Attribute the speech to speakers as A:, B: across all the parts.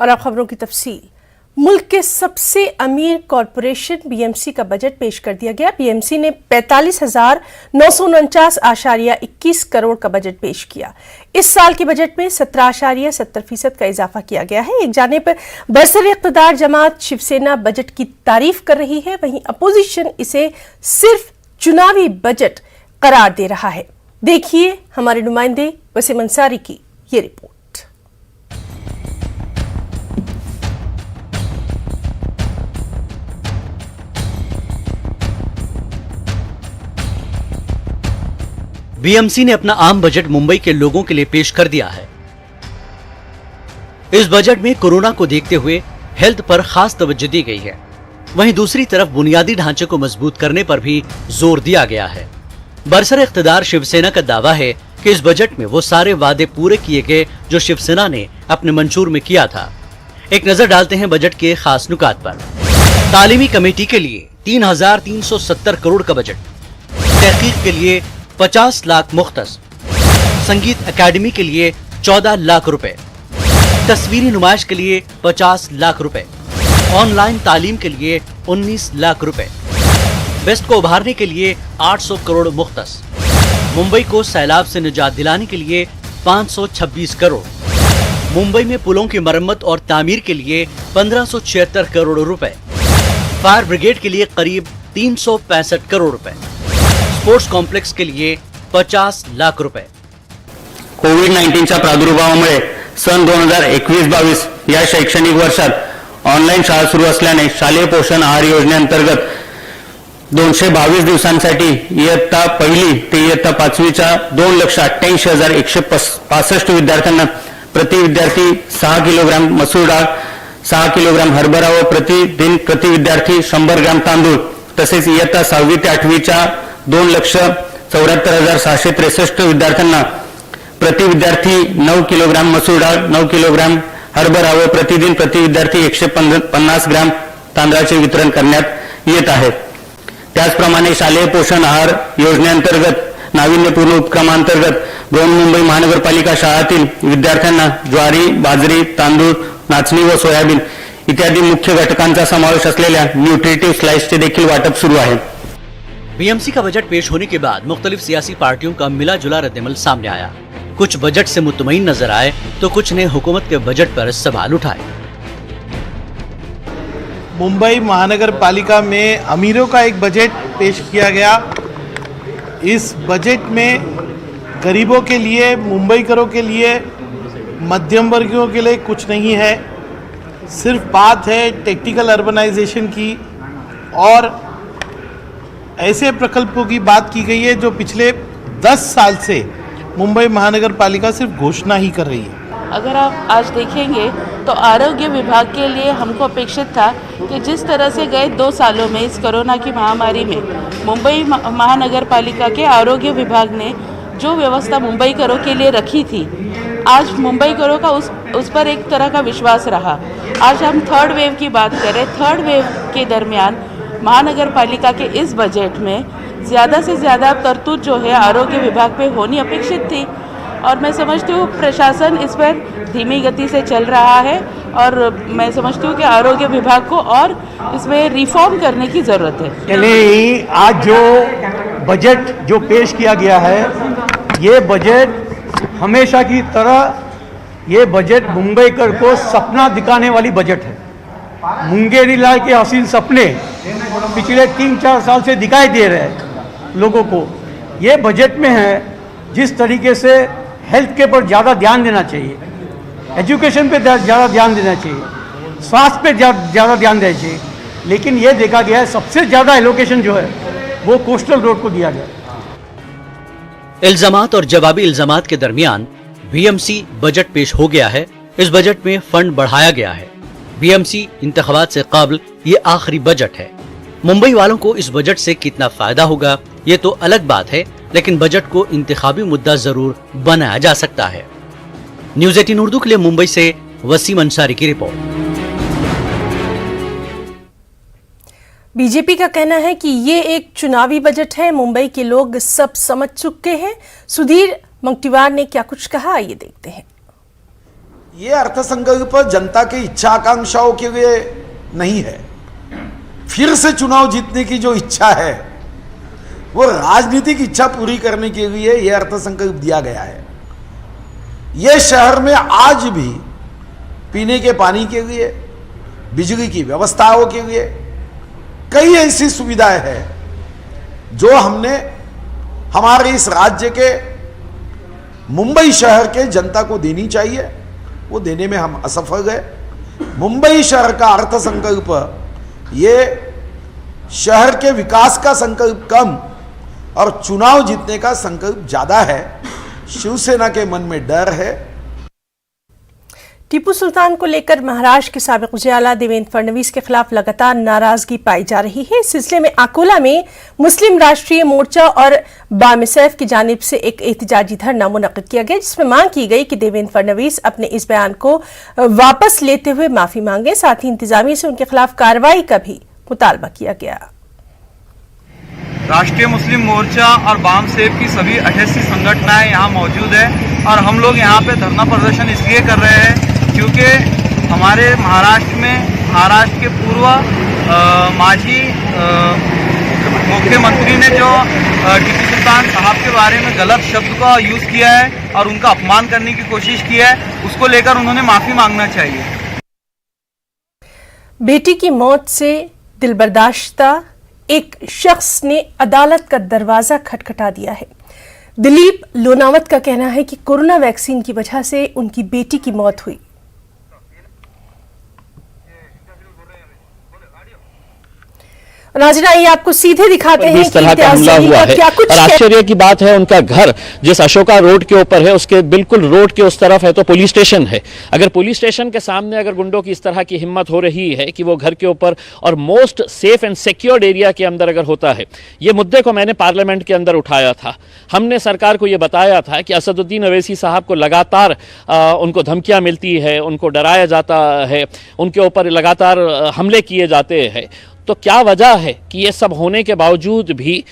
A: और अब खबरों की तफसील। मुल्क के सबसे अमीर कॉरपोरेशन बीएमसी का बजट पेश कर दिया गया। बीएमसी ने 45,949.21 करोड़ का बजट पेश किया। इस साल के बजट में 17.70% का इजाफा किया गया है। एक जानिब बरसर इक़्तिदार जमात शिवसेना बजट की तारीफ कर रही है, वहीं अपोजिशन इसे सिर्फ चुनावी बजट करार दे रहा है। देखिए हमारे नुमाइंदे वसीम अंसारी की ये रिपोर्ट।
B: बीएमसी ने अपना आम बजट मुंबई के लोगों के लिए पेश कर दिया है। इस बजट में कोरोना को देखते हुए हेल्थ पर खास तवज्जो दी गई है। वहीं दूसरी तरफ बुनियादी ढांचे को मजबूत करने पर भी जोर दिया गया है। बरसर इक़्तिदार शिवसेना का दावा है कि इस बजट में वो सारे वादे पूरे किए गए जो शिवसेना ने अपने मंशूर में किया था। एक नजर डालते हैं बजट के खास नुकात पर। तालीमी कमेटी के लिए 3,370 करोड़ का बजट, तहकीक के लिए 50 लाख मुख्तस, संगीत अकादमी के लिए 14 लाख रुपए, तस्वीरी नुमाइश के लिए 50 लाख रुपए, ऑनलाइन तालीम के लिए 19 लाख रुपए, वेस्ट को उभारने के लिए 800 करोड़ मुख्तस, मुंबई को सैलाब से निजात दिलाने के लिए 526 करोड़, मुंबई में पुलों की मरम्मत और तामीर के लिए 1576 करोड़ रुपए, फायर ब्रिगेड के लिए करीब 365 करोड़ रुपए, स्पोर्ट्स कॉम्प्लेक्स के लिए 50 लाख रुपए।
C: कोविड-19च्या प्रादुर्भावामुळे सन 2021-22 या शैक्षणिक वर्षात ऑनलाईन शाळा सुरू असल्याने शालेय पोषण आहार योजनेअंतर्गत 222 दिवसांसाठी इयत्ता पहिली ते इयत्ता पाचवीच्या 2,88,165 विद्यार्थ्यांना प्रति विद्यार्थी 6 किलोग्राम मसूर डाळ, 6 किलोग्राम हरभरा व प्रतिदिन प्रति विद्यार्थी 100 ग्राम तांदूळ तसेच इयत्ता 6वी ते 8वीच्या 2,74,663 विद्यार्थ्यांना प्रति विद्यार्थी 9 किलोग्राम मसूर डाळ, 9 किलोग्राम हरभरा व प्रतिदिन प्रति विद्यार्थी 150 ग्राम तांदळाचे वितरण करण्यात येत आहे। त्याचप्रमाणे शालेय पोषण आहार योजनेअंतर्गत नाविन्यपूर्ण उपक्रमांतर्गत बृहन्मुंबई महानगरपालिका शाळांतील विद्यार्थ्यांना ज्वारी, बाजरी, तांदूळ, नाचणी व सोयाबीन इत्यादी मुख्य घटकांचा समावेश असलेल्या न्यूट्रिटिव्ह स्लाइसचे देखील वाटप सुरू आहे।
B: बीएमसी का बजट पेश होने के बाद मुख्तलिफ सियासी पार्टियों का मिला जुला रद्दमल सामने आया। कुछ बजट से मुतमईन नजर आए तो कुछ ने हुकूमत के बजट पर सवाल उठाए।
D: मुंबई महानगर पालिका में अमीरों का एक बजट पेश किया गया। इस बजट में गरीबों के लिए, मुंबईकरों के लिए, मध्यम वर्गीयों के लिए कुछ नहीं है। सिर्फ बात है टेक्निकल अर्बनाइजेशन की और ऐसे प्रकल्पों की बात की गई है जो पिछले 10 साल से मुंबई महानगर पालिका सिर्फ घोषणा ही कर रही है।
E: अगर आप आज देखेंगे तो आरोग्य विभाग के लिए हमको अपेक्षित था कि जिस तरह से गए 2 सालों में इस कोरोना की महामारी में मुंबई महानगर पालिका के आरोग्य विभाग ने जो व्यवस्था मुंबईकरों के लिए रखी थी, आज मुंबईकरों का उस पर एक तरह का विश्वास रहा। आज हम थर्ड वेव की बात करें, थर्ड वेव के दरमियान महानगर पालिका के इस बजट में ज़्यादा से ज़्यादा तरतूद जो है आरोग्य विभाग पे होनी अपेक्षित थी और मैं समझती हूँ प्रशासन इस पर धीमी गति से चल रहा है और मैं समझती हूँ कि आरोग्य विभाग को और इसमें रिफॉर्म करने की ज़रूरत है।
F: चलिए, आज जो बजट जो पेश किया गया है, ये बजट हमेशा की तरह ये बजट मुंबईकर को सपना दिखाने वाली बजट है। मुंगेरी लाल के हसीन सपने पिछले 3-4 साल से दिखाई दे रहे हैं लोगों को। ये बजट में है जिस तरीके से हेल्थ के पर ज़्यादा ध्यान देना चाहिए, एजुकेशन पे ज़्यादा ध्यान देना चाहिए, स्वास्थ्य पे ज़्यादा ध्यान देना चाहिए, लेकिन ये देखा गया है सबसे ज़्यादा एलोकेशन जो है वो कोस्टल रोड को दिया गया।
B: इल्जामात और जवाबी इल्जामात के दरमियान बीएमसी बजट पेश हो गया है। इस बजट में फंड बढ़ाया गया है। बीएमसी इंतखाबात से कबल ये आखिरी बजट है। मुंबई वालों को इस बजट से कितना फायदा होगा ये तो अलग बात है, लेकिन बजट को इंतखाबी मुद्दा जरूर बनाया जा सकता है। न्यूज़ 18 उर्दू के लिए मुंबई से वसीम अंसारी की रिपोर्ट।
A: बीजेपी का कहना है कि ये एक चुनावी बजट है, मुंबई के लोग सब समझ चुके हैं। सुधीर मंगटीवार ने क्या कुछ कहा, ये देखते हैं।
G: ये अर्थसंकल्प जनता की इच्छा आकांक्षाओं के लिए नहीं है। फिर से चुनाव जीतने की जो इच्छा है वो राजनीतिक इच्छा पूरी करने के लिए यह अर्थसंकल्प दिया गया है। यह शहर में आज भी पीने के पानी के लिए, बिजली की व्यवस्थाओं के लिए कई ऐसी सुविधाएं हैं जो हमने हमारे इस राज्य के मुंबई शहर के जनता को देनी चाहिए, वो देने में हम असफल गए। मुंबई शहर का अर्थसंकल्प ये शहर के विकास का संकल्प कम और चुनाव जीतने का संकल्प ज्यादा है। शिवसेना के मन में डर है।
A: टीपू सुल्तान को लेकर महाराष्ट्र के साबिक उजियाला देवेंद्र फडणवीस के खिलाफ लगातार नाराजगी पाई जा रही है। इस सिलसिले में अकोला में मुस्लिम राष्ट्रीय मोर्चा और बामिसैफ की जानिब से एक एहतजाजी धरना मुनक्किद किया गया, जिसमें मांग की गई कि देवेंद्र फडणवीस अपने इस बयान को वापस लेते हुए माफी मांगे। साथ ही इंतजामिया से उनके खिलाफ कार्रवाई का भी मुतालबा किया गया।
H: राष्ट्रीय मुस्लिम मोर्चा और बामसेफ की सभी 88 संगठनाएं यहाँ मौजूद है और हम लोग यहाँ पे धरना प्रदर्शन इसलिए कर रहे हैं क्योंकि हमारे महाराष्ट्र में महाराष्ट्र के पूर्व माजी मुख्यमंत्री ने जो टीपू सुल्तान साहब के बारे में गलत शब्द का यूज़ किया है और उनका अपमान करने की कोशिश की है, उसको लेकर उन्होंने माफ़ी मांगना चाहिए।
A: बेटी की मौत से दिलबर्दाश्ता एक शख्स ने अदालत का दरवाजा खटखटा दिया है। दिलीप लोनावत का कहना है कि कोरोना वैक्सीन की वजह से उनकी बेटी की मौत हुई। नाज़रीन, आइए आपको सीधे दिखाते हैं
I: इस तरह का हमला हुआ है। और आश्चर्य की बात है, उनका घर जिस अशोका रोड के ऊपर है उसके बिल्कुल रोड के उस तरफ है तो पुलिस स्टेशन है। अगर पुलिस स्टेशन के सामने अगर गुंडों की इस तरह की हिम्मत हो रही है कि वो घर के ऊपर और most safe and secured area के अंदर अगर होता है, ये मुद्दे को मैंने पार्लियामेंट के अंदर उठाया था। हमने सरकार को ये बताया था कि असदुद्दीन अवैसी साहब को लगातार उनको धमकियाँ मिलती है, उनको डराया जाता है, उनके ऊपर लगातार हमले किए जाते हैं। तो क्या वजह है कि ये सब होने के बावजूद भी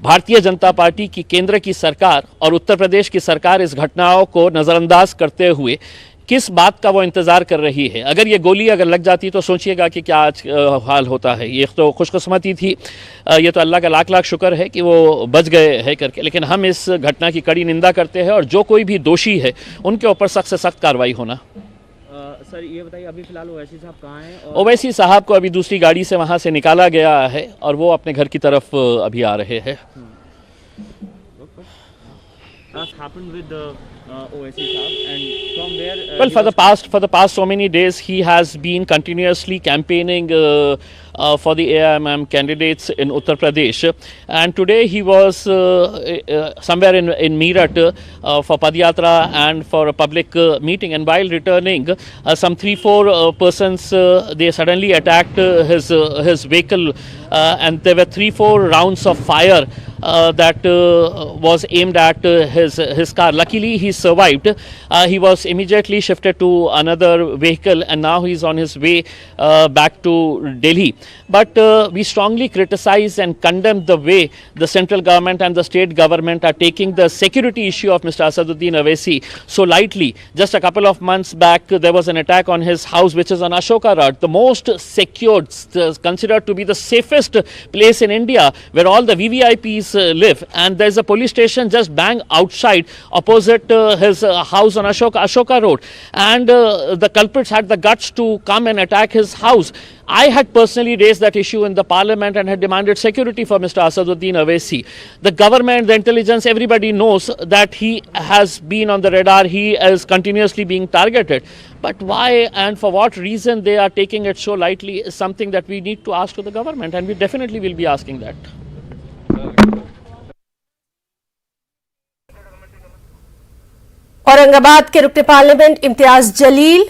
I: भारतीय जनता पार्टी की केंद्र की सरकार और उत्तर प्रदेश की सरकार इस घटनाओं को नज़रअंदाज करते हुए किस बात का वो इंतज़ार कर रही है? अगर ये गोली अगर लग जाती तो सोचिएगा कि क्या आज हाल होता है। ये तो खुशकिस्मती थी, ये तो अल्लाह का लाख लाख शुक्र है कि वो बच गए हैं करके। लेकिन हम इस घटना की कड़ी निंदा करते हैं और जो कोई भी दोषी है उनके ऊपर सख्त से सख्त कार्रवाई होना।
J: सर ये बताइए, अभी फिलहाल ओवैसी साहब कहाँ हैं?
I: ओवैसी साहब को अभी दूसरी गाड़ी से वहाँ से निकाला गया है और वो अपने घर की तरफ अभी आ रहे हैं। Well, for the past so many days, he has been continuously campaigning for the AIMM candidates in Uttar Pradesh, and today he was somewhere in Meerut for Padyatra and for a public meeting. And while returning, some 3-4 persons they suddenly attacked his vehicle, and there were 3-4 rounds of fire that was aimed at his car. Luckily, he survived. He was immediately shifted to another vehicle, and now he is on his way back to Delhi. But we strongly criticize and condemn the way the central government and the state government are taking the security issue of Mr. Asaduddin Owaisi so lightly. Just a couple of months back, there was an attack on his house, which is on Ashoka Road, the most secured, considered to be the safest place in India, where all the VVIPs live, and there's a police station just bang outside opposite his house on Ashoka Road, and the culprits had the guts to come and attack his house. I had personally raised that issue in the parliament and had demanded security for Mr. Asaduddin Owaisi. The government, the intelligence, everybody knows that he has been on the radar, he is continuously being targeted. But why and for what reason they are taking it so lightly is something that we need to ask to the government, and we definitely will be asking that.
A: Aurangabad के रुकने parliament Imtiaz Jaleel,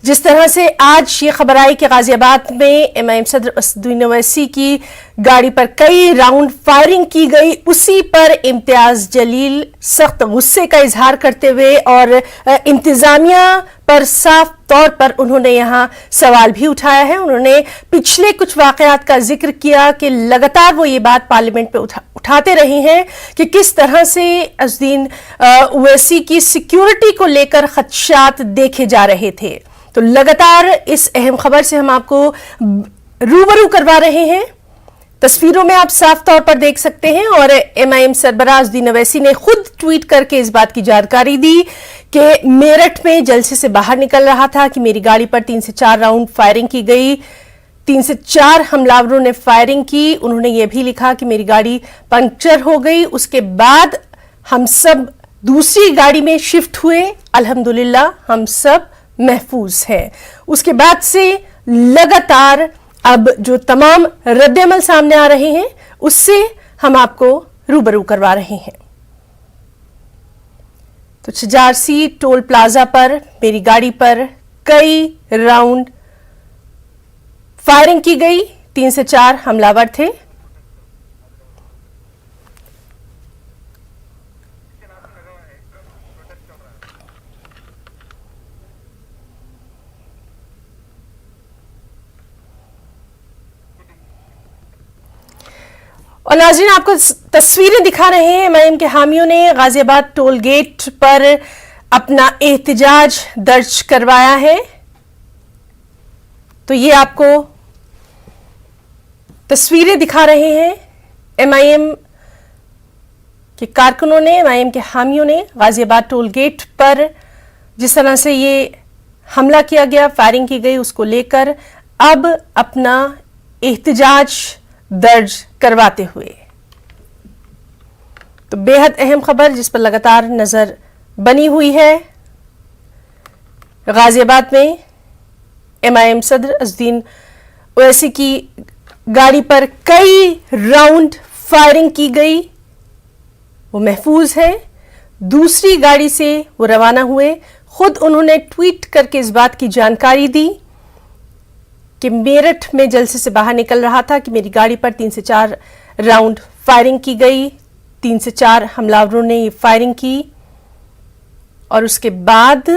A: जिस तरह से आज ये खबर आई कि गाजियाबाद में एमआईएम सदर असदुद्दीन ओवैसी की गाड़ी पर कई राउंड फायरिंग की गई, उसी पर इम्तियाज जलील सख्त गुस्से का इजहार करते हुए और इंतजामिया पर साफ तौर पर उन्होंने यहां सवाल भी उठाया है। उन्होंने पिछले कुछ वाकयात का जिक्र किया कि लगातार वो ये बात पार्लियामेंट पे उठाते रहे हैं कि किस तरह से अज़दीन ओवैसी की सिक्योरिटी को लेकर खदशात देखे जा रहे थे। तो लगातार इस अहम खबर से हम आपको रूबरू करवा रहे हैं। तस्वीरों में आप साफ तौर पर देख सकते हैं और MIM सरबराह अज़दीन ओवैसी ने खुद ट्वीट करके इस बात की जानकारी दी कि मेरठ में जलसे से बाहर निकल रहा था कि मेरी गाड़ी पर 3 से 4 राउंड फायरिंग की गई। 3 से 4 हमलावरों ने फायरिंग की। उन्होंने ये भी लिखा कि मेरी गाड़ी पंक्चर हो गई। उसके बाद हम सब दूसरी गाड़ी में शिफ्ट हुए। अल्हम्दुलिल्लाह हम सब महफूज हैं। उसके बाद से लगातार अब जो तमाम रद्द-ए-अमल सामने आ रहे हैं उससे हम आपको रूबरू करवा रहे हैं। तो छजारसी टोल प्लाजा पर मेरी गाड़ी पर कई राउंड फायरिंग की गई। 3 से 4 हमलावर थे। और नाज़रीन आपको तस्वीरें दिखा रहे हैं। MIM के हामियों ने गाजियाबाद टोल गेट पर अपना एहतजाज दर्ज करवाया है। तो ये आपको तस्वीरें दिखा रहे हैं। MIM के कारकुनों ने, MIM के हामियों ने गाजियाबाद टोल गेट पर जिस तरह से ये हमला किया गया, फायरिंग की गई, उसको लेकर अब अपना एहतजाज दर्ज करवाते हुए। तो बेहद अहम खबर जिस पर लगातार नजर बनी हुई है। गाजियाबाद में MIM सदर अज़दीन ओवैसी की गाड़ी पर कई राउंड फायरिंग की गई। वो महफूज है। दूसरी गाड़ी से वो रवाना हुए। खुद उन्होंने ट्वीट करके इस बात की जानकारी दी कि मेरठ में जलसे से बाहर निकल रहा था कि मेरी गाड़ी पर 3 से 4 राउंड फायरिंग की गई। 3 से 4 हमलावरों ने ये फायरिंग की और उसके बाद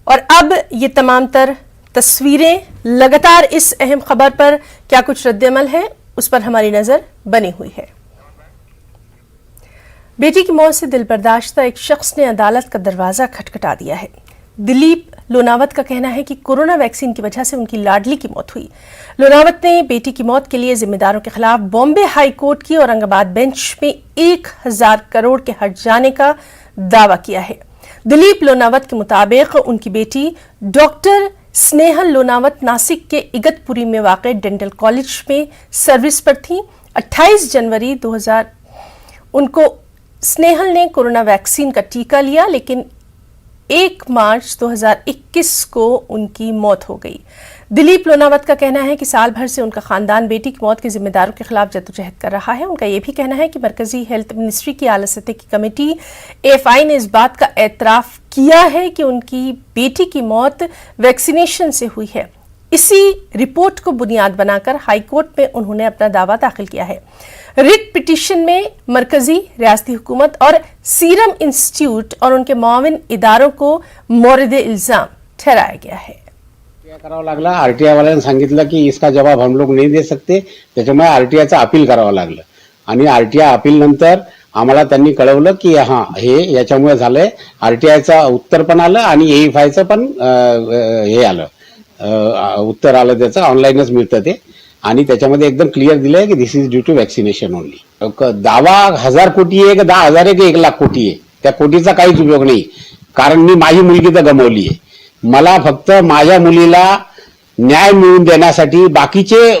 A: और अब ये तमाम तर तस्वीरें लगातार इस अहम खबर पर क्या कुछ रद्द-ए-अमल है उस पर हमारी नजर बनी हुई है। बेटी की मौत से दिल बर्दाश्ता एक शख्स ने अदालत का दरवाजा खटखटा दिया है। दिलीप लोनावत का कहना है कि कोरोना वैक्सीन की वजह से उनकी लाडली की मौत हुई। लोनावत ने बेटी की मौत के लिए जिम्मेदारों के खिलाफ बॉम्बे हाई कोर्ट की औरंगाबाद बेंच में 1000 करोड़ के हट जाने का दावा किया है। दिलीप लोनावत के मुताबिक उनकी बेटी डॉक्टर स्नेहल लोनावत नासिक के इगतपुरी में वाक़ डेंटल कॉलेज में सर्विस पर थी। 28 जनवरी 2000 उनको स्नेहल ने कोरोना वैक्सीन का टीका लिया, लेकिन 1 मार्च 2021 को उनकी मौत हो गई। दिलीप लोनावत का कहना है कि साल भर से उनका खानदान बेटी की मौत के जिम्मेदारों के खिलाफ जद्दोजहद कर रहा है। उनका यह भी कहना है कि मरकजी हेल्थ मिनिस्ट्री की आला सतह की कमेटी AFI ने इस बात का एतराफ किया है कि उनकी बेटी की मौत वैक्सीनेशन से हुई है। इसी रिपोर्ट को बुनियाद बनाकर हाईकोर्ट में उन्होंने अपना दावा दाखिल किया है। रिट पिटीशन में मरकजी, रियासती हुकूमत और सीरम इंस्टीट्यूट और उनके मुआविन इदारों को मोरद इल्जाम ठहराया गया है।
K: करावं लागला। RTI वाल्यांनी सांगितलं की इसका जवाब हम लोग नहीं दे सकते, त्याच्यामुळे RTIचं अपील करावं लागलं आणि RTI अपील नंतर आम्हाला त्यांनी कळवलं की हां हे याच्यामुळे झालंय। RTIचं उत्तर पण आलं आणि AFIचं पण हे आलं, उत्तर आलं, त्याचं ऑनलाईनच मिळतं ते, आणि त्याच्यामध्ये एकदम क्लिअर दिलंय की this is due to vaccination only. दावा 1000 कोटी आहे का 10,000 आहे की 1 लाख कोटी आहे, त्या कोटीचा काहीच उपयोग नाही, कारण मी माझी मुलगी तर गमावली आहे। मला फक्त माझ्या मुलीला न्याय मिळवून देण्यासाठी बाकीचे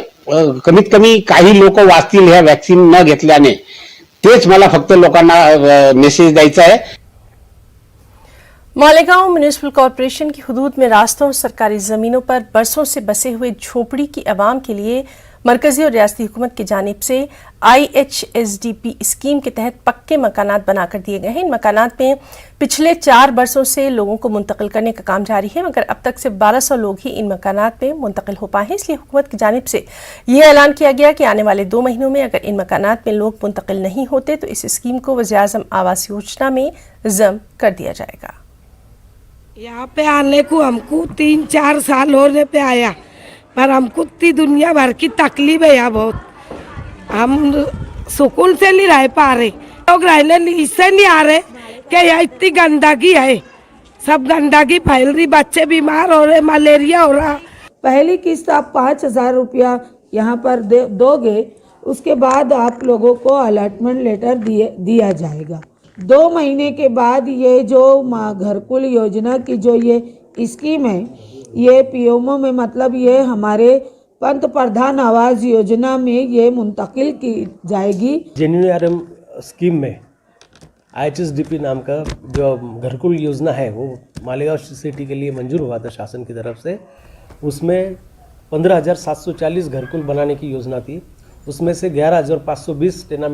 K: कमीत कमी काही लोक वाचतील ह्या वॅक्सिन न घेतल्याने, तेच मला फक्त लोकांना मेसेज द्यायचा आहे।
A: मालेगांव म्युनिसिपल कॉरपोरेशन की हुदूद में रास्तों और सरकारी जमीनों पर बरसों से बसे हुए झोपड़ी की आवाम के लिए मरकजी और रियासती हुकूमत की जानिब से IHSDP स्कीम के तहत पक्के मकानात बनाकर दिए गए हैं। इन मकानात में पिछले 4 बरसों से लोगों को मुंतकिल करने का काम जारी है, मगर अब तक सिर्फ 1200 लोग ही इन मकानात में मुंतकिल हो पाए हैं। इसलिए हुकूमत की जानिब से यह ऐलान किया गया कि आने वाले 2 महीनों में अगर इन मकानात में लोग मुंतकिल नहीं होते तो इस स्कीम को वज़ीर-ए-आज़म आवास योजना में ज़म कर दिया जाएगा।
L: यहाँ पे आने को हमको 3-4 साल होने पे आया, पर हमको इतनी दुनिया भर की तकलीफ है यहाँ बहुत। हम सुकून से नहीं रह पा रहे, लोग रहने इससे नहीं आ रहे कि यहाँ इतनी गंदगी है, सब गंदगी फैल रही, बच्चे बीमार हो रहे, मलेरिया हो रहा।
M: पहली किस्त आप 5,000 रुपया यहाँ पर दोगे, उसके बाद आप लोगों को अलॉटमेंट लेटर दिया जाएगा। 2 महीने के बाद ये जो घरकुल योजना की जो ये स्कीम है, ये PMO में मतलब ये हमारे पंत प्रधान आवास योजना में ये मुंतकिल की जाएगी।
N: JNRM स्कीम में IHSDP नाम का जो घरकुल योजना है वो मालेगांव सिटी के लिए मंजूर हुआ था शासन की तरफ से। उसमें 15,740 घरकुल बनाने की योजना थी, उसमें से 11,520 टेनामेंट